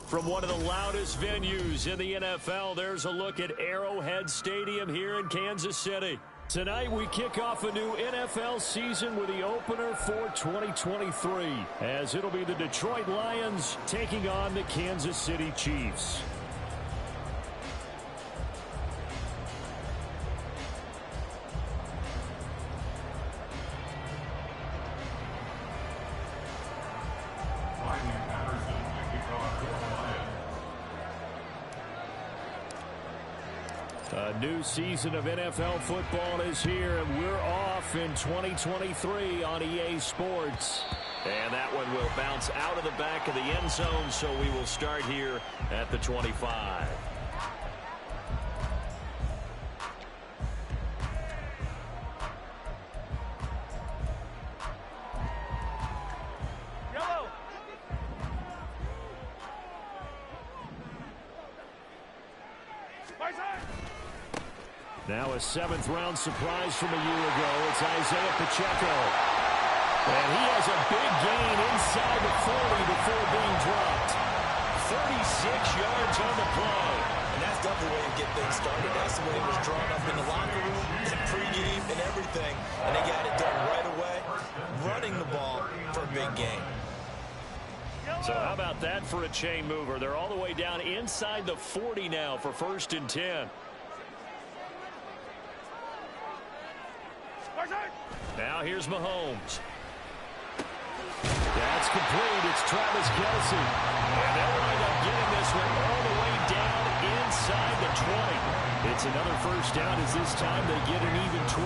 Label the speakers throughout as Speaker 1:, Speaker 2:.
Speaker 1: From one of the loudest venues in the NFL, there's a look at Arrowhead Stadium here in Kansas City. Tonight we kick off a new NFL season with the opener for 2023, as it'll be the Detroit Lions taking on the Kansas City Chiefs. A new season of NFL football is here, and we're off in 2023 on EA Sports. And that one will bounce out of the back of the end zone, so we will start here at the 25. Now a seventh-round surprise from a year ago. It's Isaiah Pacheco. And he has a big gain inside the 40 before being dropped. 36 yards on the play.
Speaker 2: And that's definitely the way to get things started. That's the way it was drawn up in the locker room, and pregame, and everything. And they got it done right away, running the ball for a big gain.
Speaker 1: So how about that for a chain mover? They're all the way down inside the 40 now for 1st and 10. Now here's Mahomes. That's complete. It's Travis Kelce. And they'll wind up getting this one all the way down inside the 20. It's another first down as this time they get an even 20.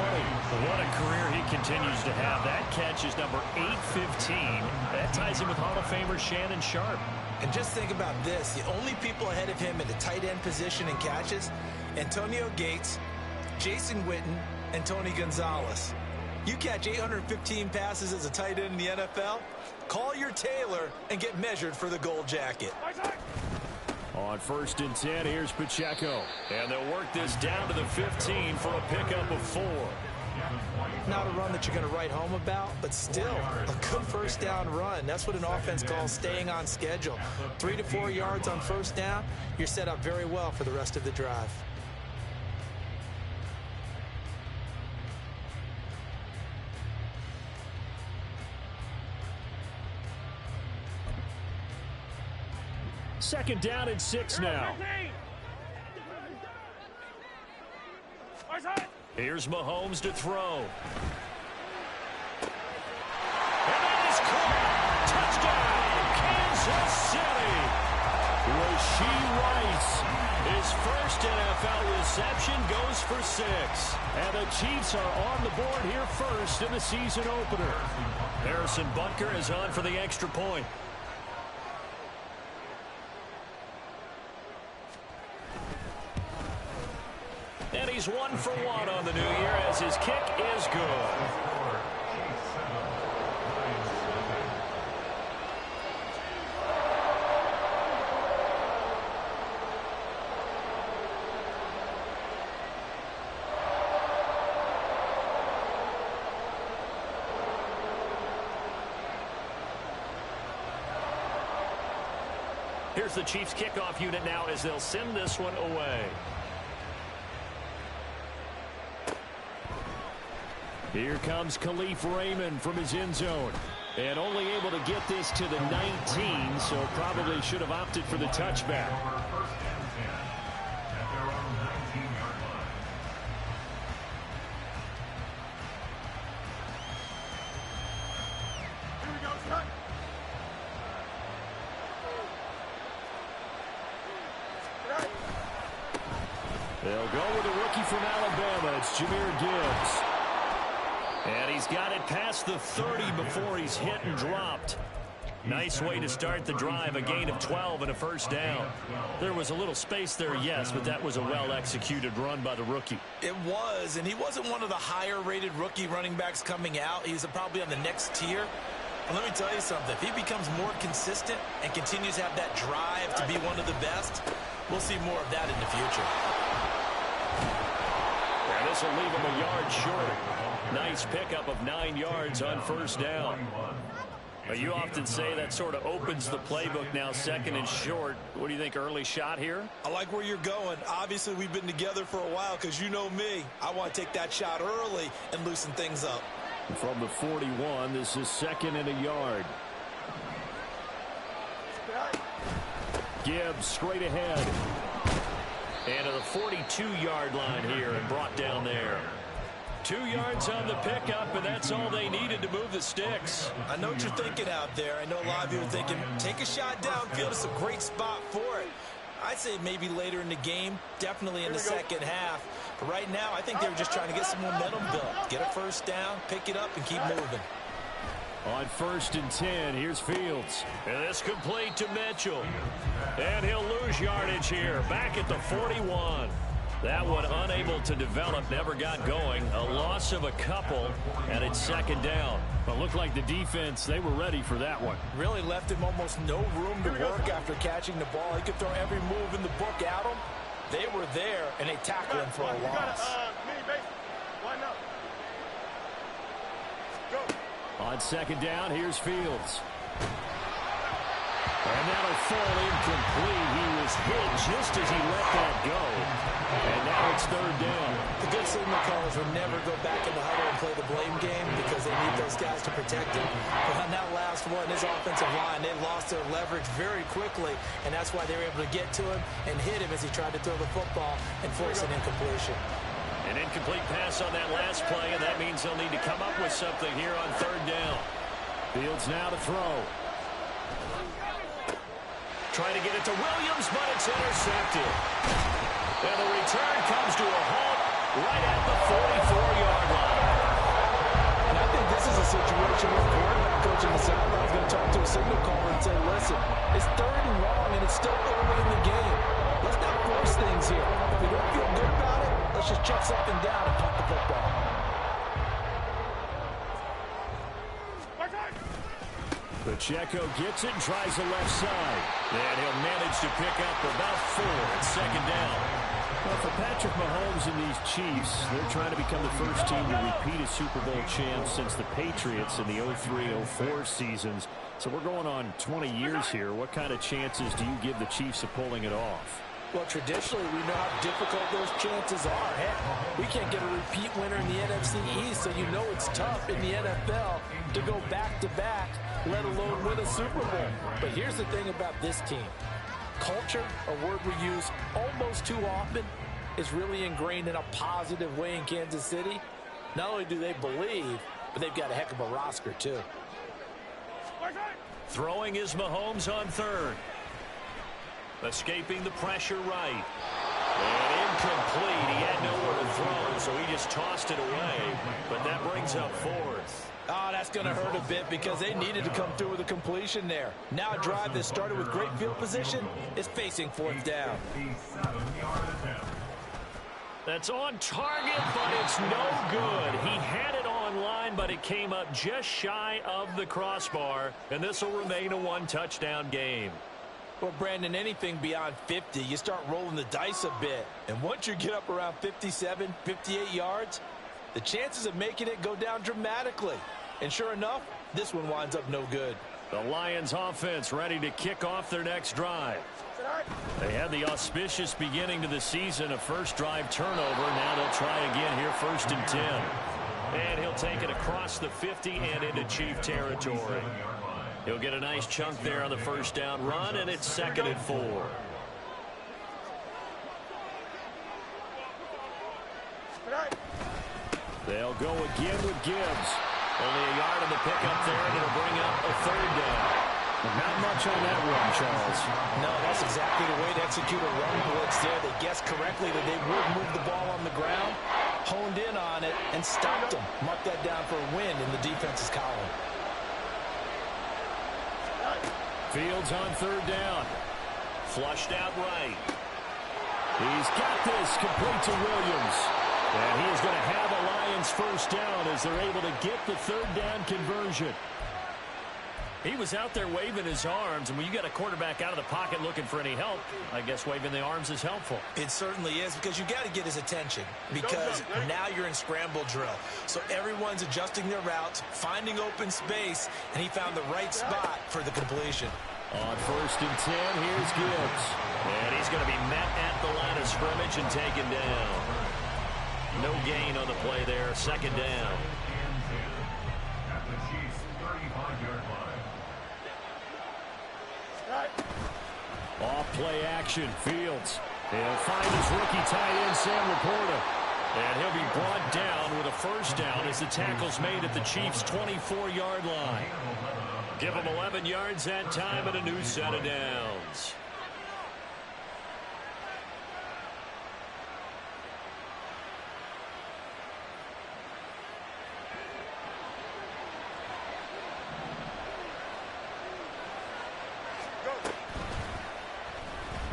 Speaker 1: What a career he continues to have. That catch is number 815. That ties him with Hall of Famer Shannon Sharp.
Speaker 2: And just think about this. The only people ahead of him at the tight end position in catches, Antonio Gates, Jason Witten, and Tony Gonzalez. You catch 815 passes as a tight end in the NFL, call your tailor and get measured for the gold jacket.
Speaker 1: On 1st and 10, here's Pacheco. And they'll work this down to the 15 for a pickup of 4.
Speaker 2: Not a run that you're going to write home about, but still a good first down run. That's what an offense calls staying on schedule. 3 to 4 yards on first down, you're set up very well for the rest of the drive.
Speaker 1: Second down and 6 now. Here's Mahomes to throw. And that is caught. Touchdown, Kansas City. Rashee Rice, his first NFL reception goes for 6. And the Chiefs are on the board here first in the season opener. Harrison Butker is on for the extra point. And he's 1 for 1 on the new year as his kick is good. Here's the Chiefs kickoff unit now as they'll send this one away. Here comes Khalif Raymond from his end zone. And only able to get this to the 19, so probably should have opted for the touchback. They'll go with a rookie from Alabama. It's Jahmyr Gibbs. And he's got it past the 30 before he's hit and dropped. Nice way to start the drive, a gain of 12 and a first down. There was a little space there, yes, but that was a well-executed run by the rookie.
Speaker 2: It was, and he wasn't one of the higher-rated rookie running backs coming out. He's probably on the next tier. And let me tell you something. If he becomes more consistent and continues to have that drive to be one of the best, we'll see more of that in the future.
Speaker 1: And this will leave him a yard short. Nice pickup of 9 yards on first down. Well, you often say that sort of opens the playbook now, second and short. What do you think, early shot here?
Speaker 2: I like where you're going. Obviously, we've been together for a while because you know me. I want to take that shot early and loosen things up.
Speaker 1: From the 41, this is 2nd and a yard. Gibbs straight ahead. And to the 42-yard line here and brought down there. 2 yards on the pickup, and that's all they needed to move the sticks.
Speaker 2: I know what you're thinking out there. I know a lot of you are thinking, take a shot downfield. It's a great spot for it. I'd say maybe later in the game, definitely in the second half. But right now, I think they were just trying to get some momentum built. Get a first down, pick it up, and keep moving.
Speaker 1: On 1st and 10, here's Fields. And this complete to Mitchell. And he'll lose yardage here, back at the 41. That one unable to develop, never got going. A loss of a couple, and it's 2nd down. But looked like the defense, they were ready for that one.
Speaker 2: Really left him almost no room to work after catching the ball. He could throw every move in the book at him. They were there, and they tackled him for a loss.
Speaker 1: On 2nd down, here's Fields. And that'll fall incomplete. He was hit just as he let that go. And now it's 3rd down.
Speaker 2: The good signal callers will never go back in the huddle and play the blame game because they need those guys to protect him. But on that last one, his offensive line, they lost their leverage very quickly, and that's why they were able to get to him and hit him as he tried to throw the football and force an incompletion.
Speaker 1: An incomplete pass on that last play, and that means they'll need to come up with something here on 3rd down. Fields now to throw. Trying to get it to Williams, but it's intercepted. And the return comes to a halt right at the 44-yard line.
Speaker 2: And I think this is a situation where the quarterback coach in the sideline is going to talk to a signal caller and say, listen, it's 3rd and long, and it's still early in the game. Let's not force things here. If we don't feel good about it, let's just check something down and punt the football.
Speaker 1: Pacheco gets it and tries the left side. And he'll manage to pick up about 4 at 2nd down. Well, for Patrick Mahomes and these Chiefs, they're trying to become the first team to repeat as Super Bowl champs since the Patriots in the 03-04 seasons. So we're going on 20 years here. What kind of chances do you give the Chiefs of pulling it off?
Speaker 2: Well, traditionally, we know how difficult those chances are. Heck, we can't get a repeat winner in the NFC East, so you know it's tough in the NFL to go back-to-back, let alone win a Super Bowl. But here's the thing about this team. Culture, a word we use almost too often, is really ingrained in a positive way in Kansas City. Not only do they believe, but they've got a heck of a roster, too.
Speaker 1: Throwing is Mahomes on 3rd. Escaping the pressure right. And incomplete. He had nowhere to throw, so he just tossed it away. But that brings up 4th.
Speaker 2: Oh, that's going to hurt a bit because they needed to come through with a completion there. Now a drive that started with great field position is facing 4th down.
Speaker 1: That's on target, but it's no good. He had it on line, but it came up just shy of the crossbar. And this will remain a 1-touchdown game.
Speaker 2: Well, Brandon, anything beyond 50, you start rolling the dice a bit. And once you get up around 57, 58 yards, the chances of making it go down dramatically. And sure enough, this one winds up no good.
Speaker 1: The Lions offense ready to kick off their next drive. They had the auspicious beginning to the season, a first drive turnover. Now they'll try again here, 1st and 10. And he'll take it across the 50 and into Chief territory. He'll get a nice chunk there on the first down run, and it's 2nd and 4. They'll go again with Gibbs. Only a yard on the pickup there, and it'll bring up a 3rd down. Not much on that run, Charles.
Speaker 2: No, that's exactly the way to execute a run blitz there. They guessed correctly that they would move the ball on the ground, honed in on it, and stopped them. Mark that down for a win in the defense's column.
Speaker 1: Fields on 3rd down. Flushed out right. He's got this complete to Williams. And he is going to have a Lions first down as they're able to get the 3rd down conversion. He was out there waving his arms, and when you got a quarterback out of the pocket looking for any help, I guess waving the arms is helpful.
Speaker 2: It certainly is, because you got to get his attention, because now you're in scramble drill. So everyone's adjusting their routes, finding open space, and he found the right spot for the completion.
Speaker 1: On 1st and 10, here's Gibbs. And he's going to be met at the line of scrimmage and taken down. No gain on the play there, 2nd down. Off play action, Fields. He'll find his rookie tight end, Sam Laporta. And he'll be brought down with a 1st down as the tackle's made at the Chiefs' 24-yard line. Give him 11 yards that time and a new set of downs.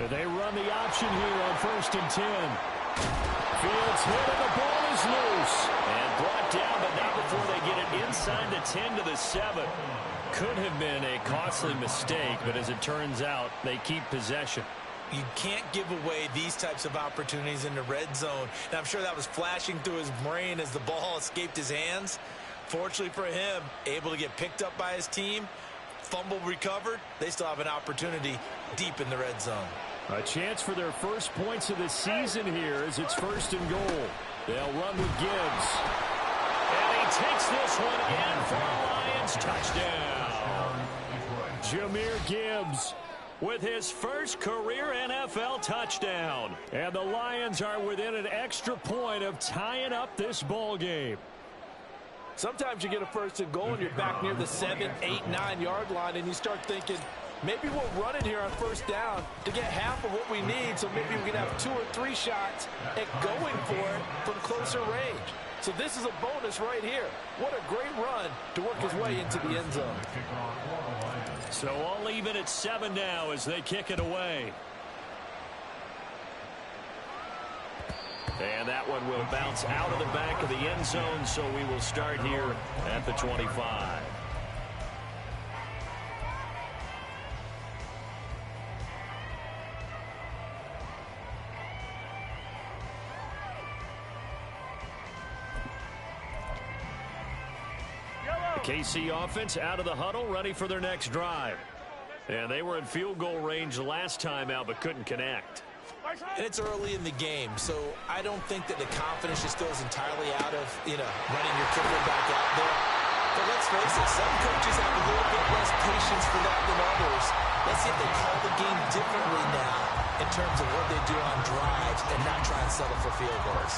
Speaker 1: They run the option here on 1st and 10. Fields hit and the ball is loose. And brought down, but not before they get it inside the 10 to the 7. Could have been a costly mistake, but as it turns out, they keep possession.
Speaker 2: You can't give away these types of opportunities in the red zone. And I'm sure that was flashing through his brain as the ball escaped his hands. Fortunately for him, able to get picked up by his team, fumble recovered. They still have an opportunity deep in the red zone.
Speaker 1: A chance for their first points of the season here as it's 1st and goal. They'll run with Gibbs. And he takes this one in for a Lions touchdown. Jahmyr Gibbs with his first career NFL touchdown. And the Lions are within an extra point of tying up this ball game.
Speaker 3: Sometimes you get a 1st and goal and you're back near the 7, 8, 9 yard line and you start thinking, maybe we'll run it here on 1st down to get half of what we need, so maybe we can have 2 or 3 shots at going for it from closer range. So this is a bonus right here. What a great run to work his way into the end zone.
Speaker 1: So all even at 7 now as they kick it away. And that one will bounce out of the back of the end zone, so we will start here at the 25. The KC offense out of the huddle, ready for their next drive. And they were in field goal range last time out, but couldn't connect.
Speaker 2: And it's early in the game, so I don't think that the confidence just goes entirely out of, running your kicker back out there. But let's face it, some coaches have a little bit less patience for that than others. Let's see if they call the game differently now in terms of what they do on drives and not try and settle for field goals.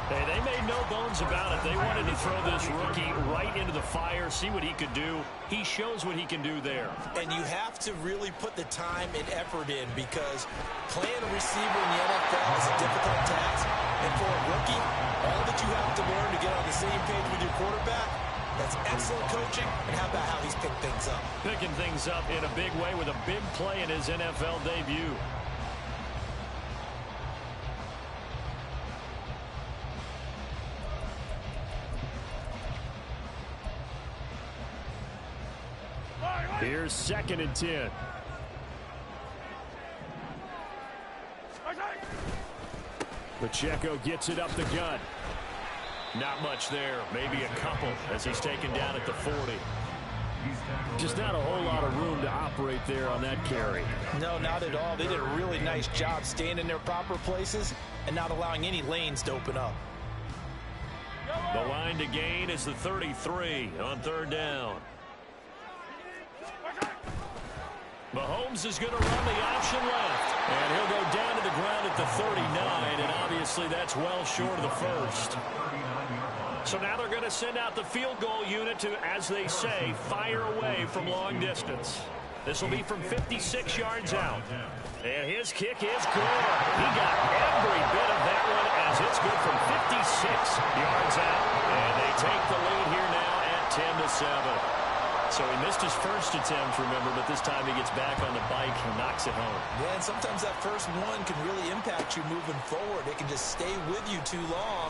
Speaker 1: Hey, they made no bones about it. They wanted to throw this rookie right into the fire, see what he could do. He shows what he can do there.
Speaker 2: And you have to really put the time and effort in, because playing a receiver in the NFL is a difficult task. And for a rookie, all that you have to learn to get on the same page with your quarterback, that's excellent coaching. And how about how he's picked things up?
Speaker 1: Picking things up in a big way with a big play in his NFL debut. Here's 2nd and 10. Pacheco gets it up the gut. Not much there. Maybe a couple as he's taken down at the 40. Just not a whole lot of room to operate there on that carry.
Speaker 3: No, not at all. They did a really nice job staying in their proper places and not allowing any lanes to open up.
Speaker 1: The line to gain is the 33 on 3rd down. Mahomes is going to run the option left. And he'll go down to the ground at the 39, and obviously that's well short of the 1st. So now they're going to send out the field goal unit to, as they say, fire away from long distance. This will be from 56 yards out. And his kick is good. He got every bit of that one as it's good from 56 yards out. And they take the lead here now at 10-7. So he missed his first attempt, remember, but this time he gets back on the bike and knocks it home.
Speaker 2: Yeah, and sometimes that first one can really impact you moving forward. It can just stay with you too long,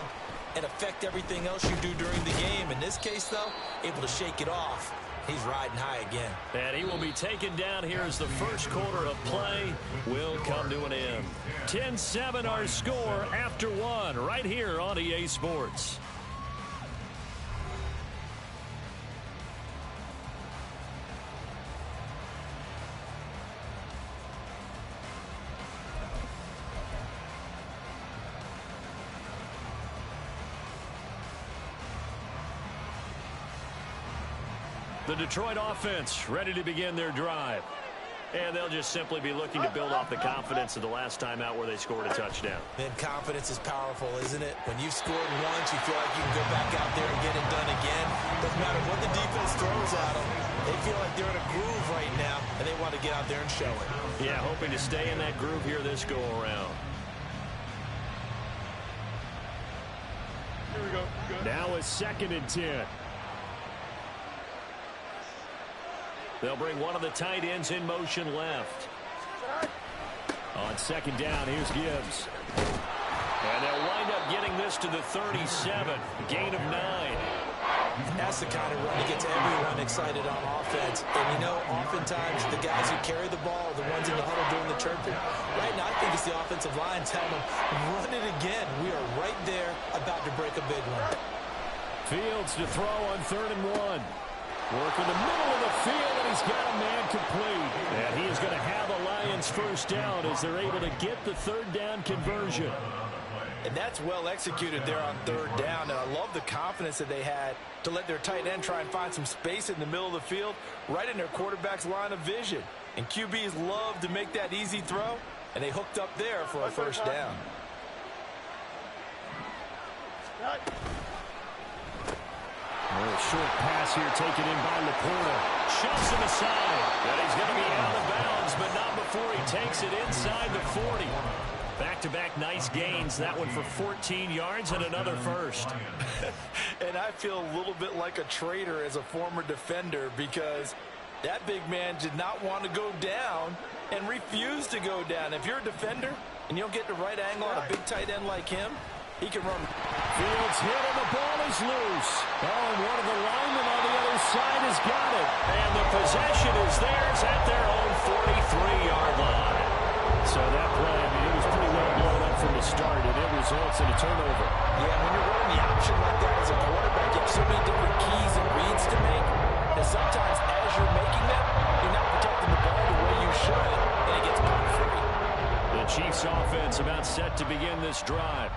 Speaker 2: and affect everything else you do during the game. In this case, though, able to shake it off. He's riding high again.
Speaker 1: And he will be taken down here as the first quarter of play will come to an end. 10-7 our score after one right here on EA Sports. The Detroit offense ready to begin their drive. And they'll just simply be looking to build off the confidence of the last time out where they scored a touchdown.
Speaker 2: And confidence is powerful, isn't it? When you've scored once, you feel like you can go back out there and get it done again. Doesn't matter what the defense throws at them. They feel like they're in a groove right now, and they want to get out there and show it.
Speaker 1: Yeah, hoping to stay in that groove here this go-around.
Speaker 4: Here we go.
Speaker 1: Now it's 2nd and 10. They'll bring one of the tight ends in motion left. On 2nd down, here's Gibbs. And they'll wind up getting this to the 37. Gain of 9.
Speaker 2: That's the kind of run that gets everyone excited on offense. And, you know, oftentimes the guys who carry the ball are the ones in the huddle doing the chirping. Right now, I think it's the offensive line telling them, run it again. We are right there about to break a big one.
Speaker 1: Fields to throw on 3rd and 1. Work in the middle of the field, and he's got a man complete. And he is going to have a Lions first down as they're able to get the 3rd down conversion.
Speaker 3: And that's well executed there on 3rd down. And I love the confidence that they had to let their tight end try and find some space in the middle of the field, right in their quarterback's line of vision. And QBs love to make that easy throw, and they hooked up there for a first down.
Speaker 1: A short pass here taken in by Laporta. Shoves him aside. And he's going to be out of bounds, but not before he takes it inside the 40. Back-to-back nice gains. That one for 14 yards and another first.
Speaker 3: And I feel a little bit like a traitor as a former defender because that big man did not want to go down and refused to go down. If you're a defender and you don't get the right angle on a big tight end like him, he can run.
Speaker 1: Fields hit and the ball is loose. Oh, and one of the linemen on the other side has got it. And the possession is theirs at their own 43-yard line. So that play, I mean, it was pretty well blown up from the start, and it results in a turnover.
Speaker 2: Yeah, when you're running the option like that as a quarterback, you have so many different keys and reads to make that sometimes as you're making them, you're not protecting the ball the way you should, and it gets caught free.
Speaker 1: The Chiefs offense about set to begin this drive.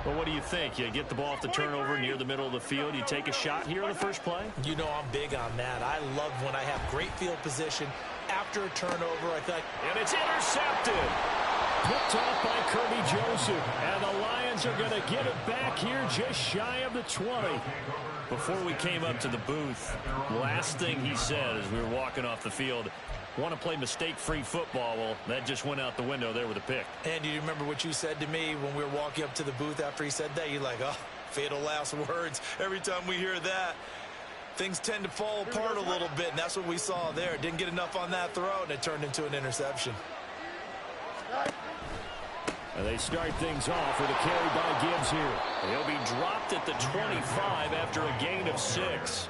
Speaker 1: Well, what do you think? You get the ball off the turnover near the middle of the field. You take a shot here on the first play?
Speaker 2: You know I'm big on that. I love when I have great field position after a turnover. I thought,
Speaker 1: and it's intercepted. Picked off by Kirby Joseph. And the Lions are going to get it back here just shy of the 20. Before we came up to the booth, last thing he said as we were walking off the field, want to play mistake-free football. Well, that just went out the window there with a pick.
Speaker 2: And do you remember what you said to me when we were walking up to the booth after he said that? You're like, oh, fatal last words. Every time we hear that, things tend to fall apart a little bit, and that's what we saw there. Didn't get enough on that throw, and it turned into an interception.
Speaker 1: And they start things off with a carry by Gibbs here. He'll be dropped at the 25 after a gain of 6.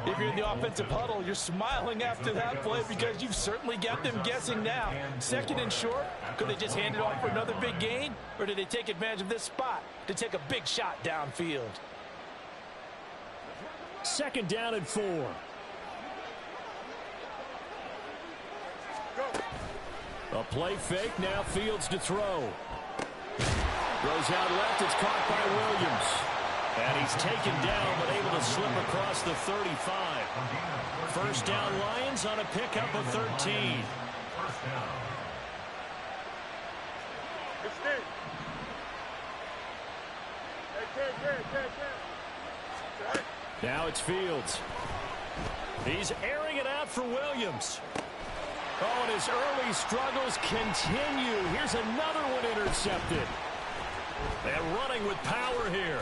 Speaker 3: If you're in the offensive huddle, you're smiling after that play because you've certainly got them guessing now. 2nd and short, could they just hand it off for another big gain? Or did they take advantage of this spot to take a big shot downfield?
Speaker 1: 2nd down and 4. A play fake, now Fields to throw. Throws out left, it's caught by Williams. And he's taken down, but able to slip across the 35. First down Lions on a pickup of 13. Now it's Fields. He's airing it out for Williams. Oh, and his early struggles continue. Here's another one intercepted. And running with power here.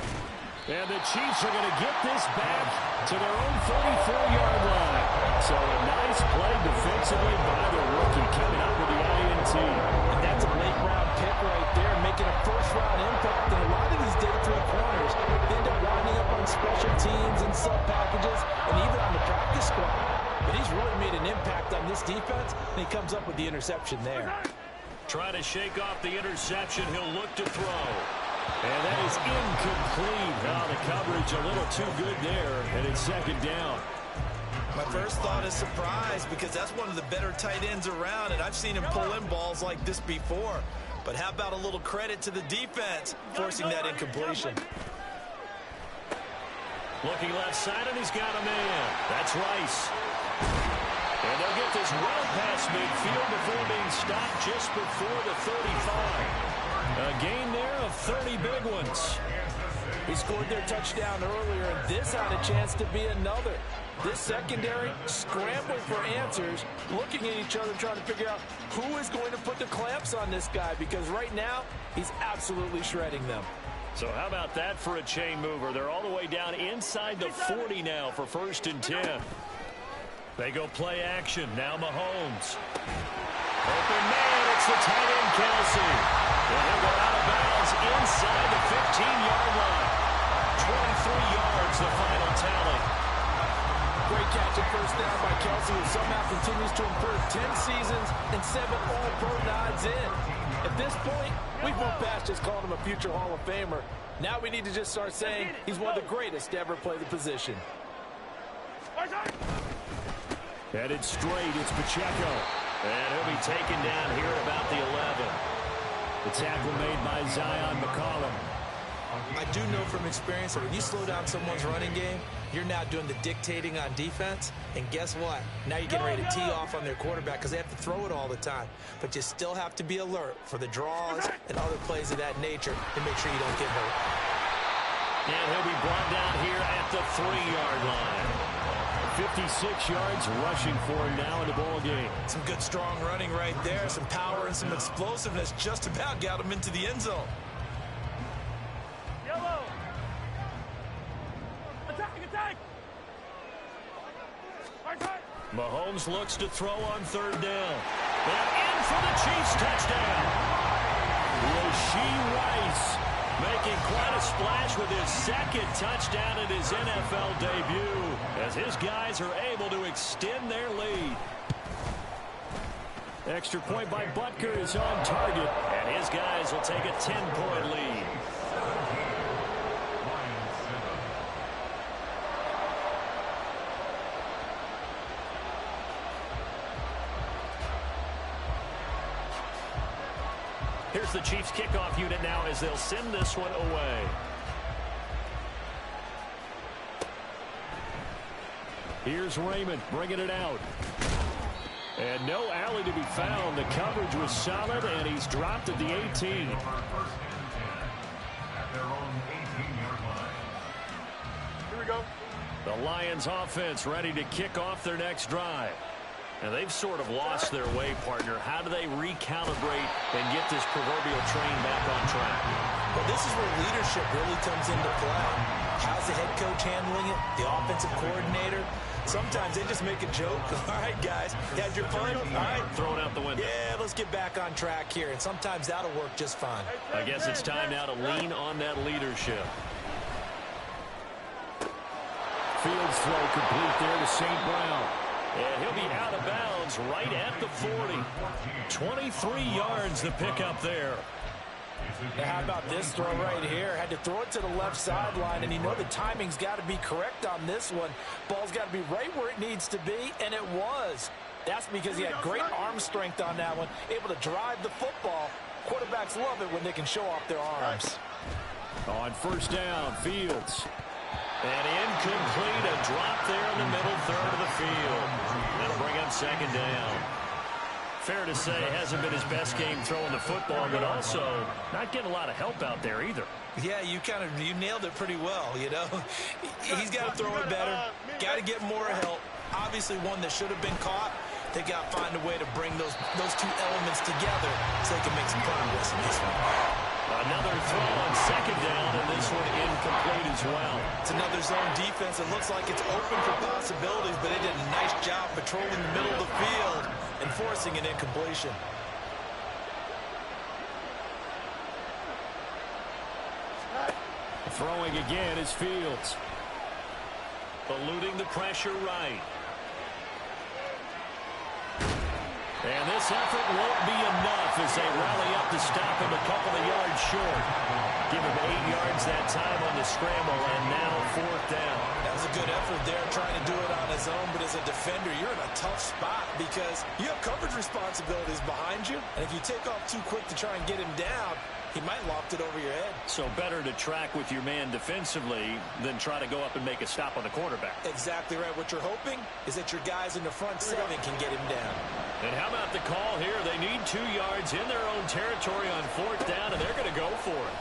Speaker 1: And the Chiefs are going to get this back to their own 34-yard line. So a nice play defensively by the rookie coming up with the INT.
Speaker 3: And that's a late-round pick right there, making a first-round impact. And a lot of these day 3 corners
Speaker 2: the interception there.
Speaker 1: Trying to shake off the interception. He'll look to throw. And that is incomplete. Oh, the coverage a little too good there, and it's second down.
Speaker 2: My first thought is surprise, because that's one of the better tight ends around, and I've seen him pull in balls like this before. But how about a little credit to the defense forcing that incompletion?
Speaker 1: Looking left side, and he's got a man. That's Rice. And they'll get this well past midfield before being stopped just before the 35. A gain there of 30 big ones.
Speaker 3: He scored their touchdown earlier, and this had a chance to be another. This secondary scrambling for answers, looking at each other, trying to figure out who is going to put the clamps on this guy, because right now he's absolutely shredding them.
Speaker 1: So how about that for a chain mover? They're all the way down inside the 40 now for 1st and 10. They go play action. Now Mahomes. Open man, it's the tight end Kelsey. And he'll go out of bounds inside the 15-yard line. 23 yards, the final tally.
Speaker 3: Great catch at first down by Kelsey, who somehow continues to improve. 10 seasons and 7 All-Pro nods in. At this point, we've moved past just calling him a future Hall of Famer. Now we need to just start saying he's one of the greatest to ever play the position.
Speaker 1: Headed straight, it's Pacheco. And he'll be taken down here at about the 11. The tackle made by Zion McCollum.
Speaker 2: I do know from experience that when you slow down someone's running game, you're now doing the dictating on defense. And guess what? Now you're getting ready to tee off on their quarterback because they have to throw it all the time. But you still have to be alert for the draws and other plays of that nature to make sure you don't get hurt.
Speaker 1: And he'll be brought down here at the 3-yard line. 56 yards rushing for him now in the ball game.
Speaker 2: Some good strong running right there. Some power and some explosiveness just about got him into the end zone.
Speaker 4: Yellow. Attack.
Speaker 1: Mahomes looks to throw on 3rd down. And in for the Chiefs touchdown. Rashee Rice making quite a splash with his 2nd touchdown in his NFL debut, as his guys are able to extend their lead. Extra point by Butker is on target, and his guys will take a 10-point lead. Here's the Chiefs kickoff unit now as they'll send this one away. Here's Raymond bringing it out. And no alley to be found. The coverage was solid, and he's dropped at the 18.
Speaker 4: At their own 18-yard line. Here we go.
Speaker 1: The Lions offense ready to kick off their next drive. And they've sort of lost their way, partner. How do they recalibrate and get this proverbial train back on track?
Speaker 2: Well, this is where leadership really comes into play. How's the head coach handling it? The offensive coordinator? Sometimes they just make a joke. All right, guys, you had your fun? All right.
Speaker 1: Throw it out the window.
Speaker 2: Yeah, let's get back on track here. And sometimes that'll work just fine.
Speaker 1: I guess it's time now to lean on that leadership. Fields throw complete there to St. Brown. And he'll be out of bounds right at the 40. 23 yards the pickup there.
Speaker 3: Now, how about this throw right here? Had to throw it to the left sideline, and you know the timing's got to be correct on this one. Ball's got to be right where it needs to be, and it was. That's because he had great arm strength on that one, able to drive the football. Quarterbacks love it when they can show off their arms.
Speaker 1: On 1st down, Fields. And incomplete, a drop there in the middle third of the field. That'll bring up 2nd down. Fair to say, hasn't been his best game throwing the football, but also not getting a lot of help out there either.
Speaker 2: Yeah, you nailed it pretty well, you know. He's got to throw it better, got to get more help. Obviously one that should have been caught. They got to find a way to bring those two elements together so they can make some progress in this one.
Speaker 1: Another throw on 2nd down, and this one incomplete as well.
Speaker 2: It's another zone defense. It looks like it's open for possibilities, but they did a nice job patrolling the middle of the field and forcing an incompletion.
Speaker 1: Throwing again is Fields. Eluding the pressure right. And this effort won't be enough as they rally up to stop him a couple of yards short. Give him 8 yards that time on the scramble, and now 4th down.
Speaker 2: That was a good effort there, trying to do it on his own, but as a defender, you're in a tough spot because you have coverage responsibilities behind you, and if you take off too quick to try and get him down, he might loft it over your head.
Speaker 1: So better to track with your man defensively than try to go up and make a stop on the quarterback.
Speaker 2: Exactly right. What you're hoping is that your guys in the front 7 can get him down.
Speaker 1: And how about the call here? They need 2 yards in their own territory on 4th down, and they're going to go for it.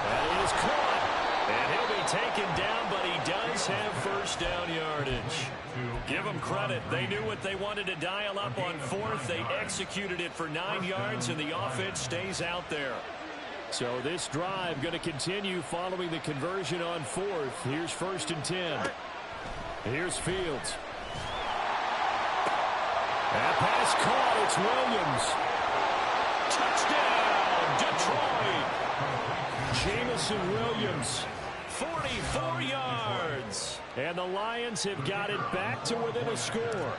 Speaker 1: That is caught. And he'll be taken down, but he does have 1st down yardage. Give them credit. They knew what they wanted to dial up on 4th. They executed it for 9 yards, and the offense stays out there. So this drive going to continue following the conversion on 4th. Here's 1st and 10. Here's Fields. That pass caught. It's Williams. Touchdown, Detroit. Jamison Williams. 44 yards. And the Lions have got it back to within a score.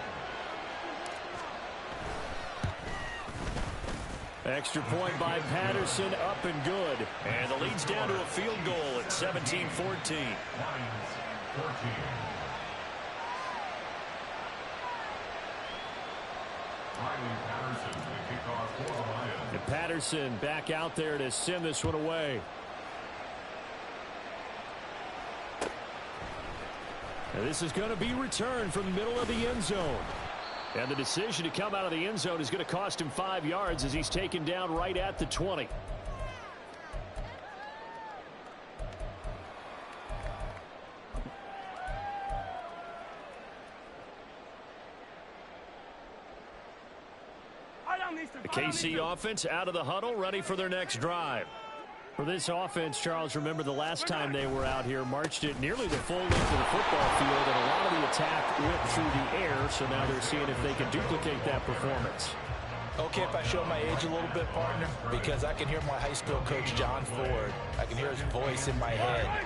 Speaker 1: Extra point by Patterson, up and good. And the lead's down to a field goal at 17-14. And Patterson back out there to send this one away. And this is going to be returned from the middle of the end zone. And the decision to come out of the end zone is going to cost him 5 yards as he's taken down right at the 20. The KC offense out of the huddle, ready for their next drive. For this offense, Charles, remember the last time they were out here, marched it nearly the full length of the football field, and a lot of the attack went through the air, so now they're seeing if they can duplicate that performance.
Speaker 2: Okay, if I show my age a little bit, partner, because I can hear my high school coach, John Ford. I can hear his voice in my head.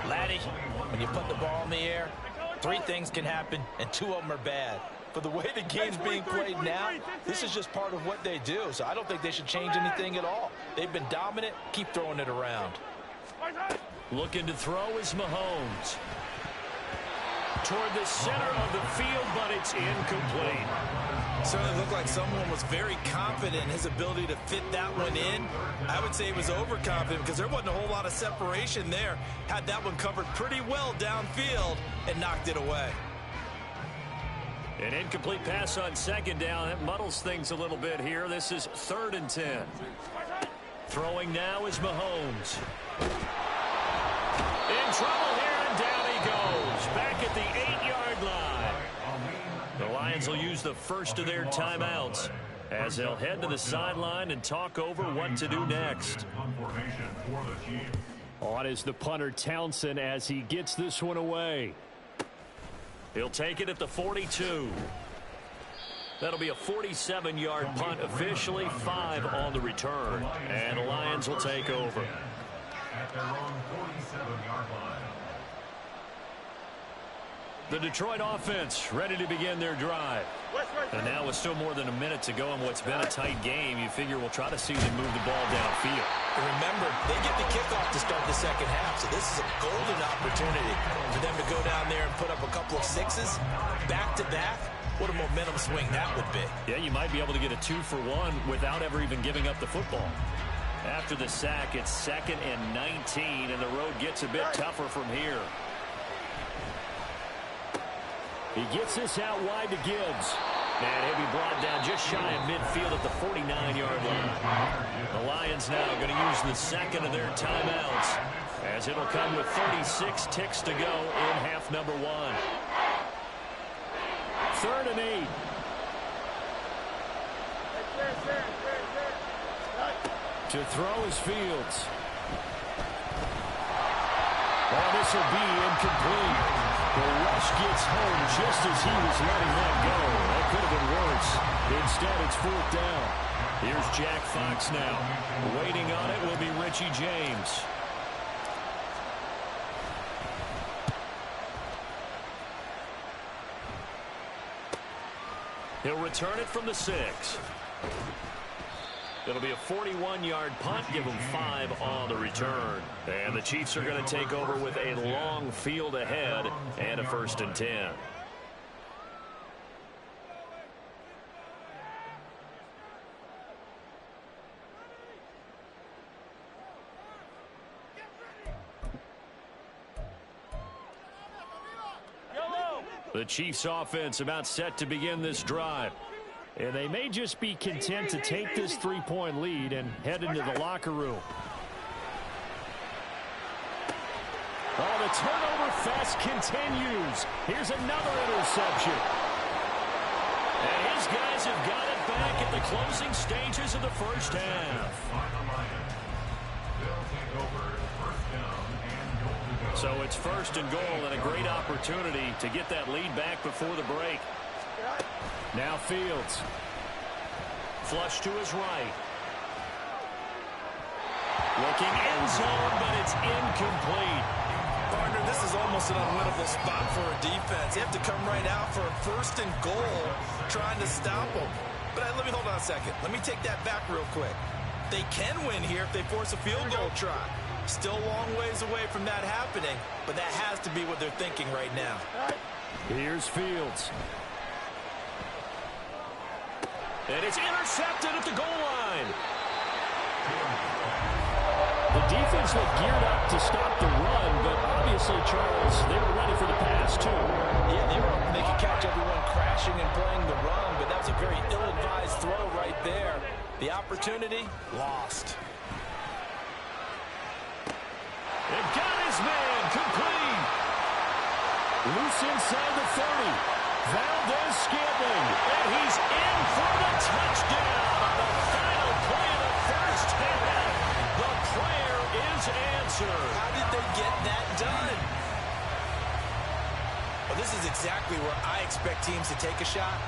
Speaker 2: Laddie, when you put the ball in the air, 3 things can happen, and 2 of them are bad. But the way the game's being played now, this is just part of what they do. So I don't think they should change anything at all. They've been dominant. Keep throwing it around.
Speaker 1: Looking to throw is Mahomes. Toward the center of the field, but it's incomplete.
Speaker 2: Certainly looked like someone was very confident in his ability to fit that one in. I would say he was overconfident because there wasn't a whole lot of separation there. Had that one covered pretty well downfield and knocked it away.
Speaker 1: An incomplete pass on 2nd down. That muddles things a little bit here. This is 3rd and 10. Throwing now is Mahomes. In trouble here, and down he goes. Back at the 8-yard line. The Lions will use the first of their timeouts as they'll head to the sideline and talk over what to do next. On is the punter Townsend as he gets this one away. He'll take it at the 42. That'll be a 47-yard punt officially, 5 on the return. And the Lions will take over.
Speaker 4: At their own 47-yard line.
Speaker 1: The Detroit offense ready to begin their drive. And now with still more than a minute to go in what's been a tight game, you figure we'll try to see them move the ball downfield.
Speaker 2: And remember, they get the kickoff to start the second half, so this is a golden opportunity for them to go down there and put up a couple of 6s back-to-back. What a momentum swing that would be.
Speaker 1: Yeah, you might be able to get a 2-for-1 without ever even giving up the football. After the sack, it's 2nd and 19, and the road gets a bit tougher from here. He gets this out wide to Gibbs. And he'll be brought down just shy of midfield at the 49-yard line. The Lions now going to use the second of their timeouts as it'll come with 36 ticks to go in half number 1. 3rd and 8. To throw is Fields. Oh, this will be incomplete. The rush gets home just as he was letting that go. That could have been worse. Instead, it's 4th down. Here's Jack Fox now. Waiting on it will be Richie James. He'll return it from the 6. It'll be a 41-yard punt. Give him 5 on the return. And the Chiefs are going to take over with a long field ahead and a 1st and 10. The Chiefs offense about set to begin this drive. And they may just be content to take this 3-point lead and head into the locker room. Oh, the turnover fest continues. Here's another interception. And his guys have got it back at the closing stages of the first half. So it's 1st and goal and a great opportunity to get that lead back before the break. Now Fields. Flush to his right. Looking end zone, but it's incomplete.
Speaker 2: Partner, this is almost an unwinnable spot for a defense. You have to come right out for a 1st and goal trying to stop them. But let me hold on a second. Let me take that back real quick. They can win here if they force a field goal try. Still a long ways away from that happening, but that has to be what they're thinking right now.
Speaker 1: Here's Fields. And it's intercepted at the goal line. The defense looked geared up to stop the run, but obviously, Charles, they were ready for the pass, too.
Speaker 2: Yeah, they were hoping they could catch everyone crashing and playing the run, but that was a very ill-advised throw right there. The opportunity, lost.
Speaker 1: And got his man, complete. Loose inside the 30. Valdez-Scantling, and he's in for the touchdown on the final play of the first half. The prayer is answered.
Speaker 2: How did they get that done? Well, this is exactly where I expect teams to take a shot.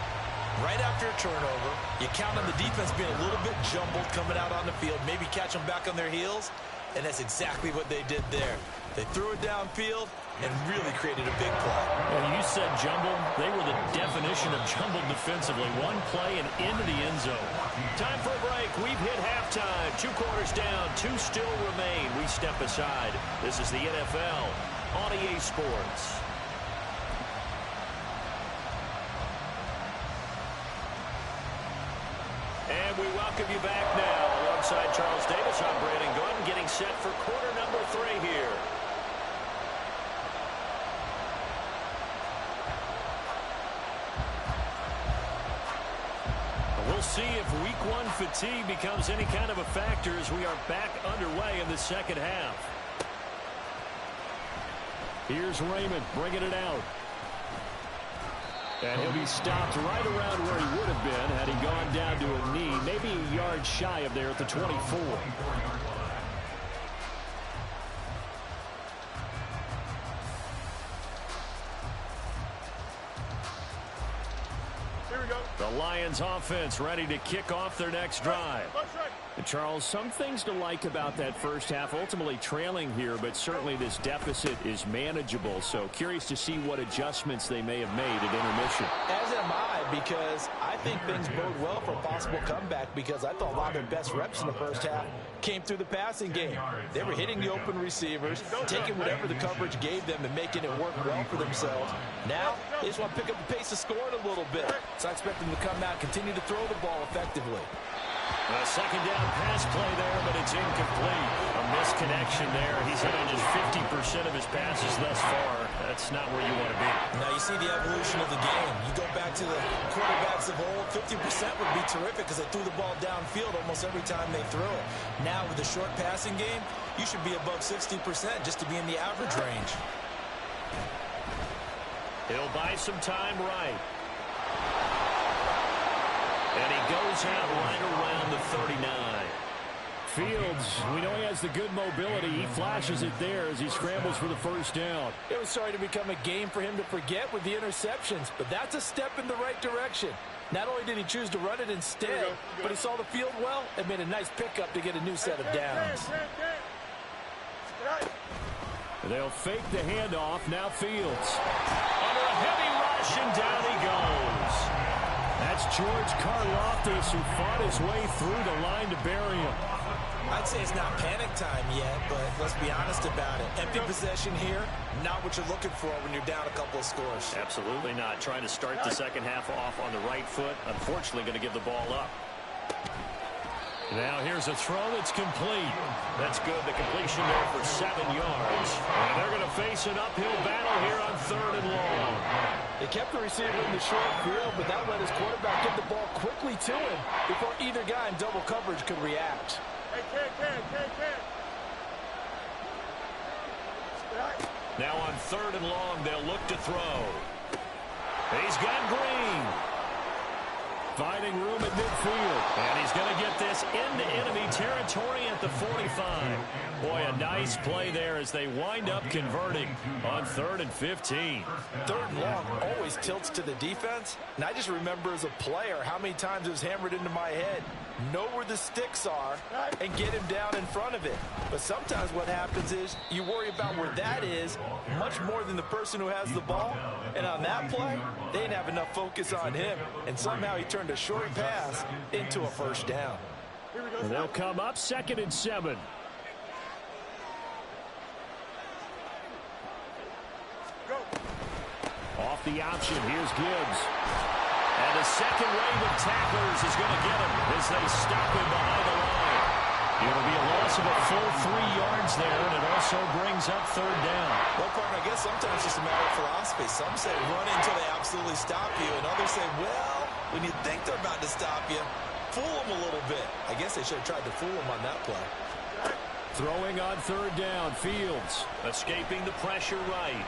Speaker 2: Right after a turnover, you count on the defense being a little bit jumbled coming out on the field, maybe catch them back on their heels, and that's exactly what they did there. They threw it downfield and really created a big play.
Speaker 1: And you said jumbled. They were the definition of jumbled defensively. One play and into the end zone. Time for a break. We've hit halftime. 2 quarters down. 2 still remain. We step aside. This is the NFL on EA Sports. And we welcome you back now. Alongside Charles Davis, I'm Brandon Gordon, getting set for quarter number 3 here. We'll see if week 1 fatigue becomes any kind of a factor as we are back underway in the second half. Here's Raymond bringing it out. And he'll be stopped right around where he would have been had he gone down to a knee, maybe a yard shy of there at the 24. The Lions offense ready to kick off their next drive. And Charles, some things to like about that first half, ultimately trailing here, but certainly this deficit is manageable. So curious to see what adjustments they may have made at intermission.
Speaker 2: As am I, because I think things bode well for a possible comeback, because I thought a lot of their best reps in the first half came through the passing game. They were hitting the open receivers, taking whatever the coverage gave them and making it work well for themselves. Now, they just want to pick up the pace of scoring a little bit. So I expect them to come out, continue to throw the ball effectively.
Speaker 1: A second down pass play there, but it's incomplete. A misconnection there. He's hit on just 50% of his passes thus far. That's not where you want to be.
Speaker 2: Now you see the evolution of the game. You go back to the quarterbacks of old, 50% would be terrific because they threw the ball downfield almost every time they threw it. Now with the short passing game, you should be above 60% just to be in the average range.
Speaker 1: He'll buy some time right. And he goes out right around the 39. Fields, we know he has the good mobility. He flashes it there as he scrambles for the first down.
Speaker 2: It was starting to become a game for him to forget with the interceptions, but that's a step in the right direction. Not only did he choose to run it instead, but he saw the field well and made a nice pickup to get a new set of downs.
Speaker 1: They'll fake the handoff. Now Fields. Under a heavy rush, and down he goes. That That's George Karlaftis, who fought his way through the line to bury him.
Speaker 2: I'd say it's not panic time yet, but let's be honest about it. Empty possession here, not what you're looking for when you're down a couple of scores.
Speaker 1: Absolutely not. Trying to start the second half off on the right foot. Unfortunately, going to give the ball up. Now here's a throw that's complete. That's good. The completion there for 7 yards. And they're going to face an uphill battle here on 3rd and long.
Speaker 3: They kept the receiver in the short field, but that let his quarterback get the ball quickly to him before either guy in double coverage could react.
Speaker 1: Now on 3rd and long, they'll look to throw. He's got Green. Finding room at midfield. And he's going to get this into enemy territory at the 45. Boy, a nice play there as they wind up converting on 3rd and 15.
Speaker 3: 3rd and long always tilts to the defense. And I just remember as a player how many times it was hammered into my head. Know where the sticks are and get him down in front of it. But sometimes what happens is you worry about where that is much more than the person who has the ball. And on that play, they didn't have enough focus on him. And somehow he turned a short pass into a first down.
Speaker 1: And they'll come up 2nd and 7. Off the option, here's Gibbs. And the second wave of tacklers is going to get him as they stop him behind the line. It'll be a loss of a full 3 yards there, and it also brings up 3rd down.
Speaker 2: Well, partner, I guess sometimes it's just a matter of philosophy. Some say run until they absolutely stop you, and others say, well, when you think they're about to stop you, fool them a little bit. I guess they should have tried to fool them on that play.
Speaker 1: Throwing on 3rd down, Fields escaping the pressure right.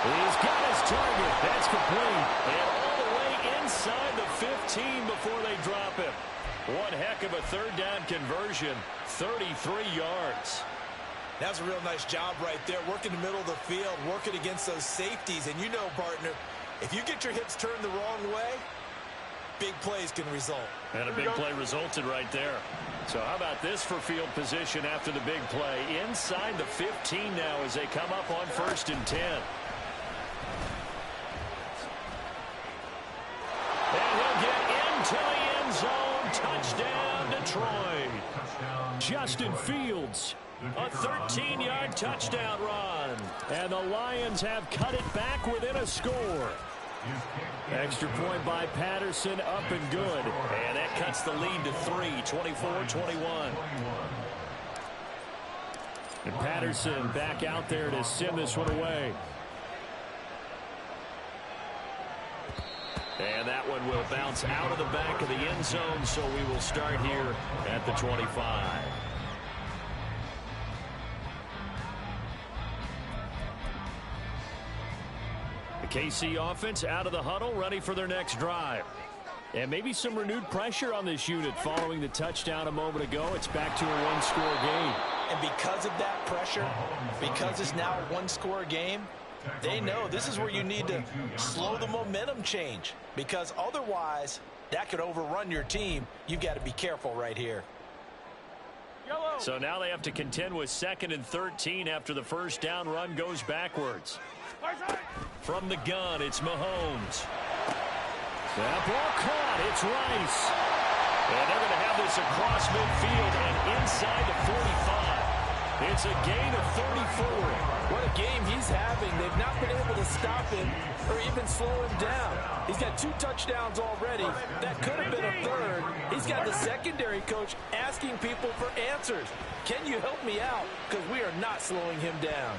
Speaker 1: He's got his target. That's complete. And all the way inside the 15 before they drop him. One heck of a 3rd down conversion. 33 yards.
Speaker 2: That's a real nice job right there. Working the middle of the field, working against those safeties. And you know, partner, if you get your hips turned the wrong way, big plays can result.
Speaker 1: And a big play resulted right there. So how about this for field position after the big play? Inside the 15 now as they come up on 1st and 10. And he'll get into the end zone. Touchdown, Detroit. Justin Fields, a 13-yard touchdown run. And the Lions have cut it back within a score. Extra point by Patterson, up and good. And that cuts the lead to 3, 24-21. And Patterson back out there to send this one away. And that one will bounce out of the back of the end zone, so we will start here at the 25. The KC offense out of the huddle, ready for their next drive. And maybe some renewed pressure on this unit following the touchdown a moment ago. It's back to a one-score game.
Speaker 2: And because of that pressure, because it's now a one-score game, they know this is where you need to slow the momentum change, because otherwise that could overrun your team. You've got to be careful right here.
Speaker 1: So now they have to contend with 2nd and 13 after the first down run goes backwards. From the gun, it's Mahomes. That ball caught. It's Rice. And they're going to have this across midfield and inside the 45. It's a gain of 34.
Speaker 3: What a game he's having. They've not been able to stop him or even slow him down. He's got 2 touchdowns already. That could have been a 3rd. He's got the secondary coach asking people for answers. Can you help me out? Because we are not slowing him down.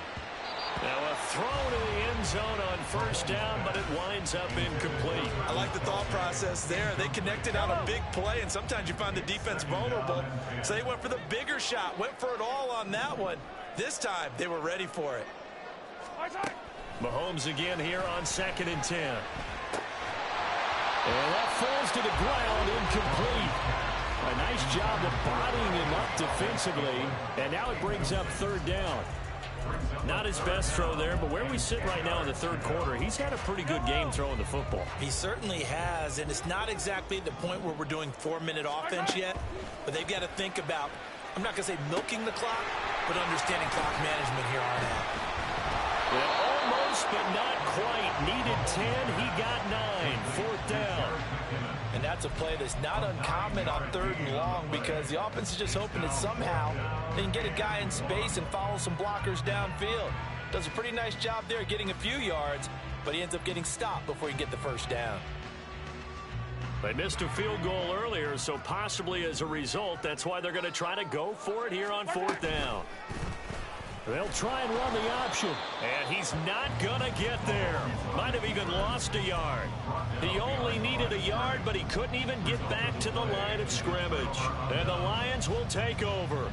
Speaker 1: Now a throw to the end zone on first down, but it winds up incomplete.
Speaker 2: I like the thought process there. They connected on a big play, and sometimes you find the defense vulnerable. So they went for the bigger shot, went for it all on that one. This time, they were ready for it.
Speaker 1: Mahomes again here on 2nd and 10. And that falls to the ground, incomplete. A nice job of bodying him up defensively, and now it brings up 3rd down. Not his best throw there, but where we sit right now in the 3rd quarter, he's had a pretty good game throwing the football.
Speaker 2: He certainly has, and it's not exactly at the point where we're doing 4-minute offense yet, but they've got to think about, I'm not going to say milking the clock, but understanding clock management here on out.
Speaker 1: It almost Close, but not quite. Needed 10. He got 9. Fourth down.
Speaker 3: And that's a play that's not uncommon on 3rd and long because the offense is just hoping that somehow they can get a guy in space and follow some blockers downfield. Does a pretty nice job there getting a few yards, but he ends up getting stopped before he can get the first down.
Speaker 1: They missed a field goal earlier, so possibly as a result, that's why they're going to try to go for it here on 4th down. They'll try and run the option, and he's not going to get there. Might have even lost a yard. He only needed a yard, but he couldn't even get back to the line of scrimmage. And the Lions will take over.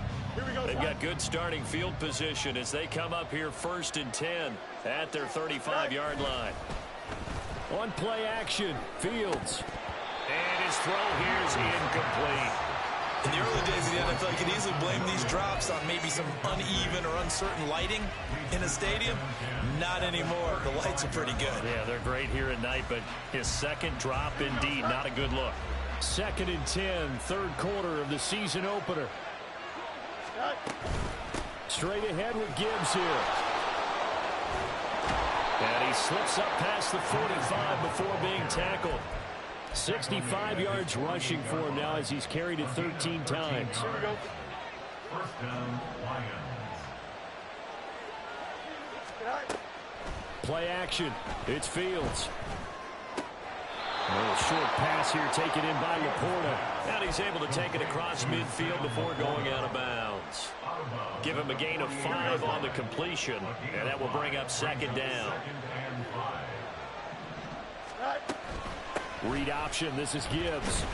Speaker 1: They've got good starting field position as they come up here 1st and 10 at their 35-yard line. On play action, Fields. And his throw here is incomplete.
Speaker 2: In the early days of the NFL, you could easily blame these drops on maybe some uneven or uncertain lighting in a stadium. Not anymore. The lights are pretty good.
Speaker 1: Yeah, they're great here at night, but his second drop, indeed, not a good look. 2nd and 10, 3rd quarter of the season opener. Straight ahead with Gibbs here. And he slips up past the 45 before being tackled. 65 yards rushing for him now as he's carried it 13 times.
Speaker 4: Here we go. 1st down, Lions.
Speaker 1: Play action. It's Fields. A little short pass here taken in by Laporta. And he's able to take it across midfield before going out of bounds. Give him a gain of 5 on the completion, and that will bring up 2nd down. Read option. This is Gibbs.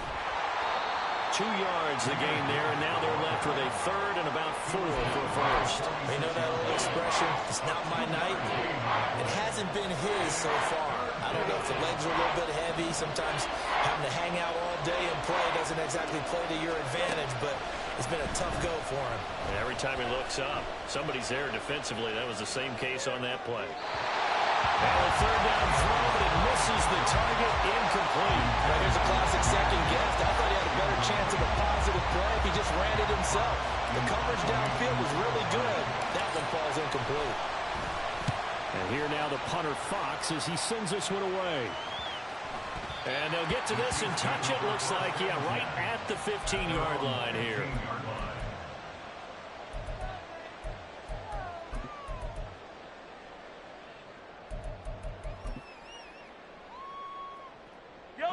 Speaker 1: 2 yards the gain there, and now they're left with a 3rd and about 4 for a first.
Speaker 2: You know that old expression, it's not my night? It hasn't been his so far. I don't know if the legs are a little bit heavy. Sometimes having to hang out all day and play doesn't exactly play to your advantage, but it's been a tough go for him.
Speaker 1: And every time he looks up, somebody's there defensively. That was the same case on that play. And a 3rd down throw, but it misses the target, incomplete.
Speaker 2: Now here's a classic second guess. I thought he had a better chance of a positive play if he just ran it himself. The coverage downfield was really good. That one falls incomplete.
Speaker 1: And here now the punter Fox as he sends this one away. And they'll get to this and touch it. Looks like, yeah, right at the 15-yard line here.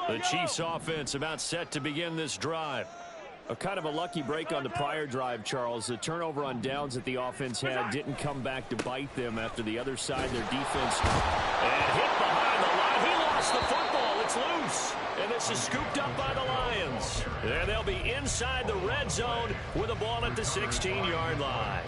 Speaker 1: The Chiefs offense about set to begin this drive. A kind of a lucky break on the prior drive, Charles. The turnover on downs that the offense had didn't come back to bite them after the other side, their defense. And hit behind the line. He lost the football. It's loose. And this is scooped up by the Lions. And they'll be inside the red zone with a ball at the 16-yard line.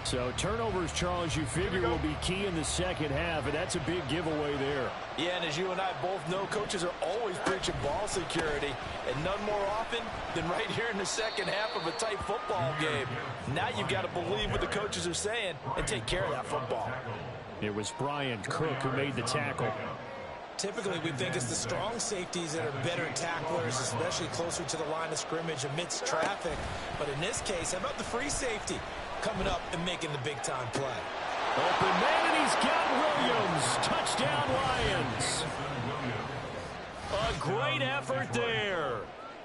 Speaker 1: So turnovers, Charles, you figure will be key in the second half, and that's a big giveaway there.
Speaker 3: Yeah, and as you and I both know, coaches are always preaching ball security, and none more often than right here in the second half of a tight football game. Now you've got to believe what the coaches are saying and take care of that football.
Speaker 1: It was Brian Cook who made the tackle.
Speaker 2: Typically, we think it's the strong safeties that are better tacklers, especially closer to the line of scrimmage amidst traffic. But in this case, how about the free safety coming up and making the big-time play?
Speaker 1: Open man, and he's got Williams. Touchdown, Lions. A great effort there.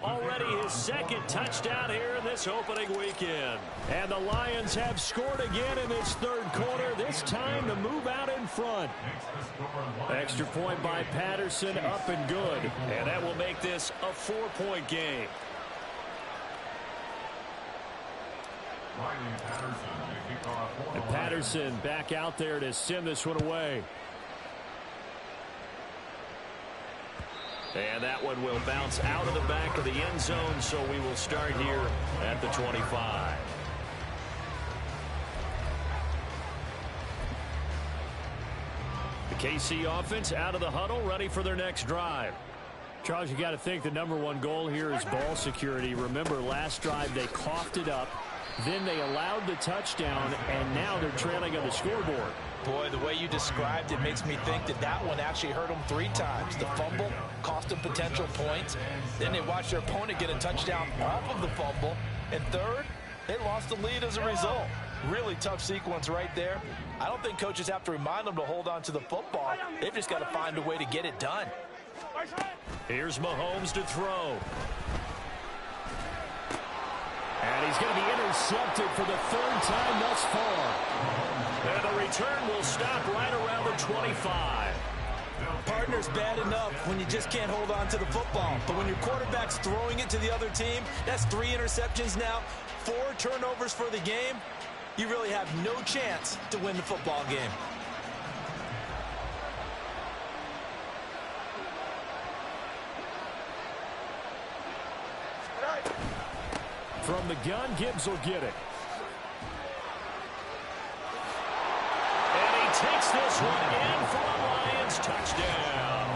Speaker 1: Already his 2nd touchdown here in this opening weekend. And the Lions have scored again in this 3rd quarter, this time to move out in front. Extra point by Patterson, up and good. And that will make this a 4-point game. And Patterson back out there to send this one away. And that one will bounce out of the back of the end zone, so we will start here at the 25. The KC offense out of the huddle, ready for their next drive. Charles, you got to think the #1 goal here is ball security. Remember, last drive they coughed it up. Then they allowed the touchdown, and now they're trailing on the scoreboard.
Speaker 2: Boy, the way you described it makes me think that that one actually hurt them 3 times. The fumble cost them potential points. Then they watched their opponent get a touchdown off of the fumble. And third, they lost the lead as a result. Really tough sequence right there. I don't think coaches have to remind them to hold on to the football. They've just got to find a way to get it done.
Speaker 1: Here's Mahomes to throw. And he's going to be intercepted for the third time thus far. And the return will stop right around the 25.
Speaker 2: Partner's bad enough when you just can't hold on to the football. But when your quarterback's throwing it to the other team, that's 3 interceptions now, 4 turnovers for the game. You really have no chance to win the football game.
Speaker 1: From the gun, Gibbs will get it. And he takes this one in for a Lions touchdown.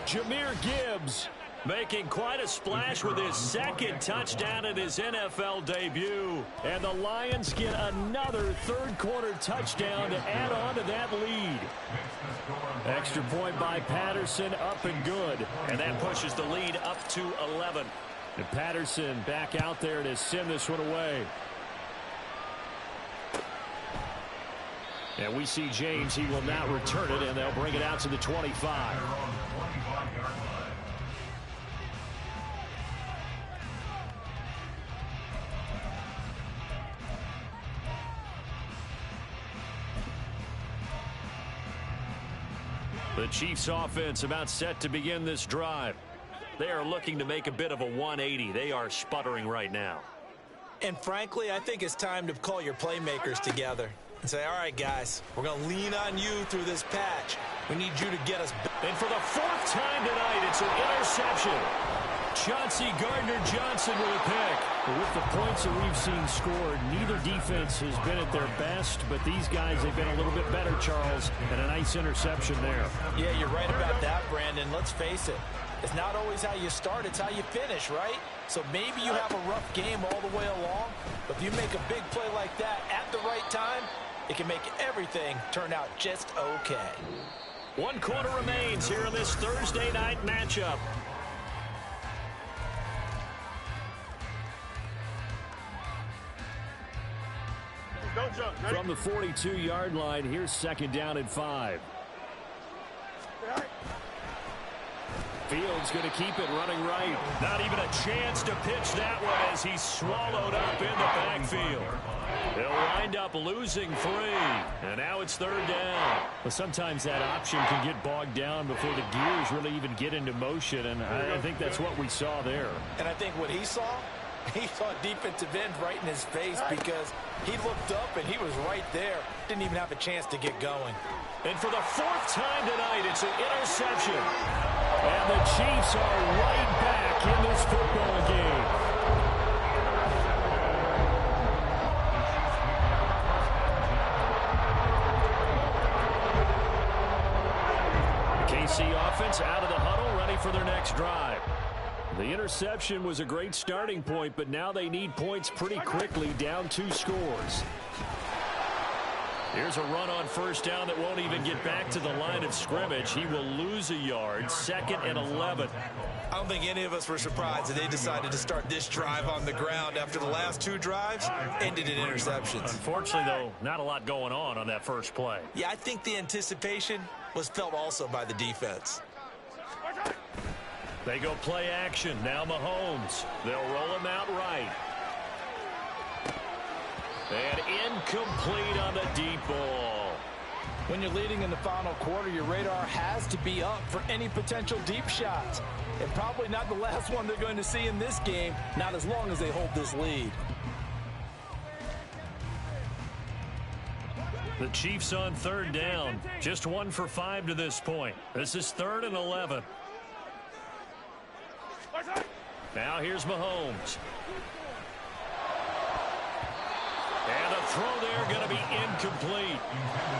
Speaker 1: Jahmyr Gibbs making quite a splash with his second touchdown in his NFL debut. And the Lions get another third-quarter touchdown to add on to that lead. Extra point by Patterson, up and good. And that pushes the lead up to 11. And Patterson back out there to send this one away. And we see James. He will not return it, and they'll bring it out to the 25. The Chiefs offense about set to begin this drive. They are looking to make a bit of a 180. They are sputtering right now.
Speaker 2: And frankly, I think it's time to call your playmakers together and say, all right, guys, we're going to lean on you through this patch. We need you to get us back.
Speaker 1: And for the 4th time tonight, it's an interception. Chauncey Gardner-Johnson with a pick.
Speaker 5: With the points that we've seen scored, neither defense has been at their best, but these guys, they've been a little bit better, Charles, and a nice interception there.
Speaker 2: Yeah, you're right about that, Brandon. Let's face it. It's not always how you start, it's how you finish, right? So maybe you have a rough game all the way along, but if you make a big play like that at the right time, it can make everything turn out just okay.
Speaker 1: 1 quarter remains here in this Thursday night matchup.
Speaker 5: From the 42-yard line, here's 2nd down and 5.
Speaker 1: Fields going to keep it running right. Not even a chance to pitch that one as he's swallowed up in the backfield. They'll wind up losing 3. And now it's 3rd down.
Speaker 5: Well, sometimes that option can get bogged down before the gears really even get into motion, and I think that's what we saw there.
Speaker 2: And I think what he saw defensive end right in his face because he looked up and he was right there. Didn't even have a chance to get going.
Speaker 1: And for the 4th time tonight, it's an interception. And the Chiefs are right back in this football game. The KC offense out of the huddle, ready for their next drive.
Speaker 5: The interception was a great starting point, but now they need points pretty quickly, down 2 scores.
Speaker 1: Here's a run on 1st down that won't even get back to the line of scrimmage. He will lose a yard. 2nd and 11.
Speaker 2: I don't think any of us were surprised that they decided to start this drive on the ground after the last 2 drives ended in interceptions.
Speaker 1: Unfortunately, though, not a lot going on that first play.
Speaker 2: Yeah, I think the anticipation was felt also by the defense.
Speaker 1: They go play action. Now Mahomes. They'll roll him out right. And incomplete on the deep ball.
Speaker 2: When you're leading in the final quarter, your radar has to be up for any potential deep shots. And probably not the last one they're going to see in this game, not as long as they hold this lead.
Speaker 1: The Chiefs on 3rd down. Just 1 for 5 to this point. This is 3rd and 11. Now here's Mahomes. And a throw there going to be incomplete.